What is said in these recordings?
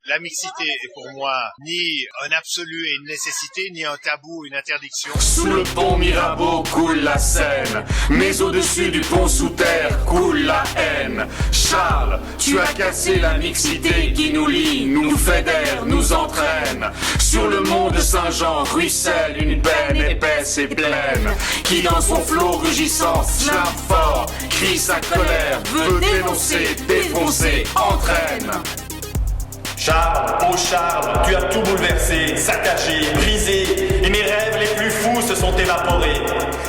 La mixité est pour moi ni un absolu et une nécessité, ni un tabou, une interdiction. Sous le pont Mirabeau coule la Seine, mais au-dessus du pont sous terre coule la haine. Charles, tu as cassé la mixité qui nous lie, nous fédère, nous entraîne. Sur le mont de Saint-Jean ruisselle une peine épaisse et pleine, qui dans son flot rugissant slame fort, crie sa colère, veut dénoncer, défoncer, entraîne. Charles, oh Charles, tu as tout bouleversé, saccagé, brisé, et mes rêves les plus fous se sont évaporés.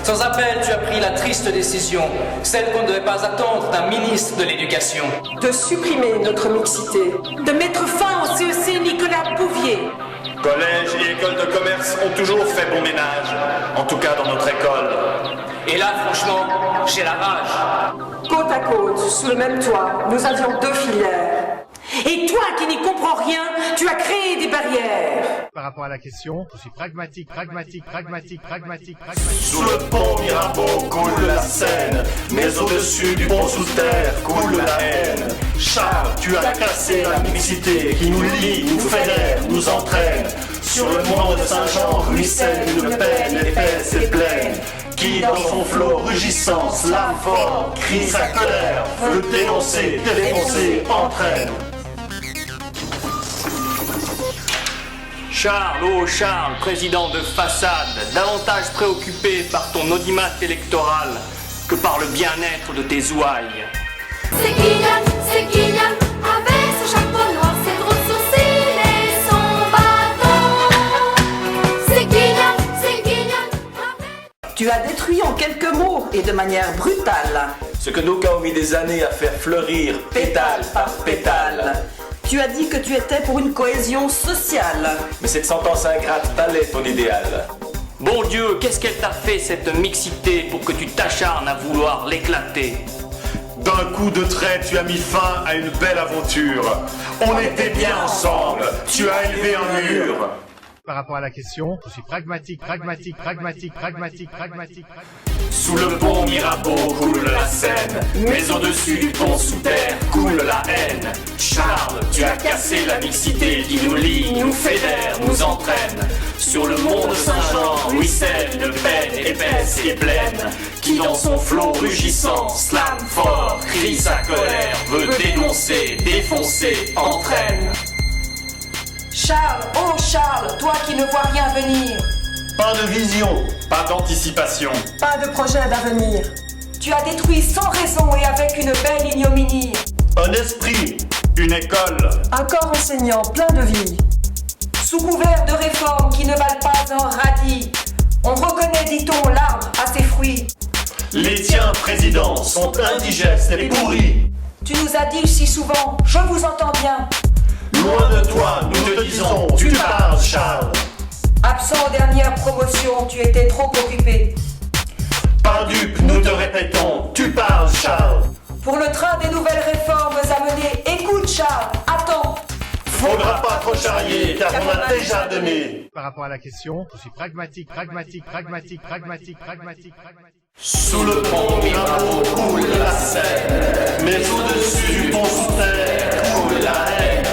Sans appel, tu as pris la triste décision, celle qu'on ne devait pas attendre d'un ministre de l'Éducation. De supprimer notre mixité, de mettre fin au CEC Nicolas Bouvier. Collège et école de commerce ont toujours fait bon ménage, en tout cas dans notre école. Et là, franchement, j'ai la rage. Côte à côte, sous le même toit, nous avions deux filières. Et toi qui n'y comprends rien, tu as créé des barrières. Par rapport à la question, je suis pragmatique. Sous le pont Mirabeau coule la Seine, mais au-dessus du pont sous terre coule la haine. Charles, tu as cassé la mixité qui nous lie, nous fédère, nous entraîne. Sur le mont de Saint-Jean ruisselle une peine épaisse et pleine, qui dans son flot rugissant slame fort, crie sa colère, veut dénoncer, défoncer, entraîne. Charles, oh Charles, président de façade, davantage préoccupé par ton audimat électoral que par le bien-être de tes ouailles. C'est Guillaume, avec ce chapeau noir, ses gros sourcils et son bâton. C'est Guillaume, avec... Tu as détruit en quelques mots et de manière brutale Ce que d'aucuns ont mis des années à faire fleurir, pétale par pétale. Tu as dit que tu étais pour une cohésion sociale. Mais cette sentence ingrate balait ton idéal. Bon Dieu, qu'est-ce qu'elle t'a fait cette mixité pour que tu t'acharnes à vouloir l'éclater? D'un coup de trait, tu as mis fin à une belle aventure. On était bien ensemble, tu as élevé un mur. Par rapport à la question, je suis pragmatique. Sous le pont Mirabeau coule la Seine, mais au-dessus du pont sous terre coule la haine. Charles, tu as cassé la mixité qui nous lie, nous fédère, nous entraîne. Sur le mont de Saint-Jean ruisselle une peine épaisse et pleine, qui dans son flot rugissant slame fort, crie sa colère, veut dénoncer, défoncer, entraîne. Charles, oh Charles, toi qui ne vois rien venir. Pas de vision, pas d'anticipation. Pas de projet d'avenir. Tu as détruit sans raison et avec une belle ignominie. Un esprit, une école. Un corps enseignant plein de vie. Sous couvert de réformes qui ne valent pas un radis. On reconnaît, dit-on, l'arbre à ses fruits. Les tiens, président, sont indigestes et pourris. Tu nous as dit si souvent, je vous entends bien. Loin de toi, nous te disons, tu parles, Charles. Absent aux dernières promotions, tu étais trop occupé. Par dupe, nous te répétons, tu parles, Charles. Pour le train des nouvelles réformes à mener, écoute Charles, attends. Faudra pas trop charrier, car on a déjà donné. Par rapport à la question, je suis pragmatique. Sous le pont Mirabeau coule la Seine, mais au-dessus du pont sous terre coule la haine.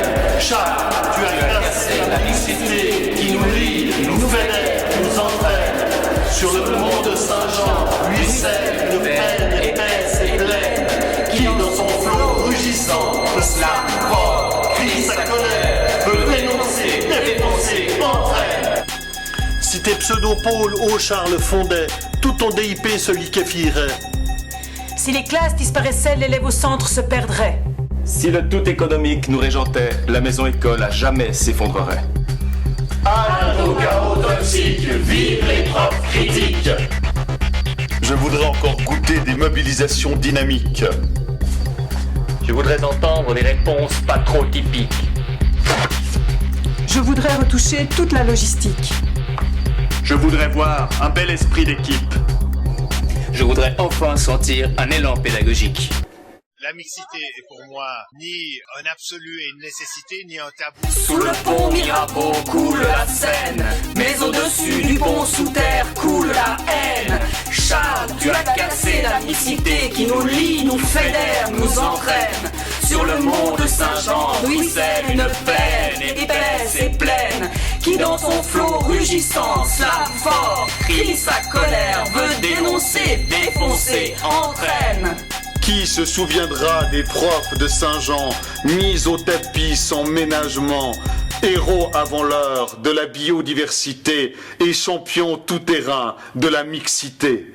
Charles, tu as cassé la mixité qui nous lie, nous fédère, nous entraîne. Sur le mont de Saint-Jean ruisselle une peine épaisse et pleine, qui dans son flot rugissant slame fort, crie sa colère, veut dénoncer, défoncer, entraîne. Si tes pseudo-pôles ô Charles fondaient, tout ton DIP se liquéfierait. Si les classes disparaissaient, l'élève au centre se perdrait. Si le tout économique nous régentait, la maison école à jamais s'effondrerait. Halte au chaos toxique, vive les profs critiques. Je voudrais encore goûter des mobilisations dynamiques. Je voudrais entendre des réponses pas trop typiques. Je voudrais retoucher toute la logistique. Je voudrais voir un bel esprit d'équipe. Je voudrais enfin sentir un élan pédagogique. La mixité est pour moi ni un absolu et une nécessité, ni un tabou. Sous le pont Mirabeau coule la Seine, mais au-dessus du pont sous terre coule la haine. Charles, tu as cassé la mixité qui nous lie, nous fédère, nous entraîne. Sur le mont de Saint-Jean ruisselle une peine ses plaines, qui dans son flot rugissant slame fort, crie sa colère, veut dénoncer, défoncer, entraîne. Qui se souviendra des profs de Saint-Jean, mis au tapis sans ménagement, héros avant l'heure de la biodiversité et champions tout-terrain de la mixité?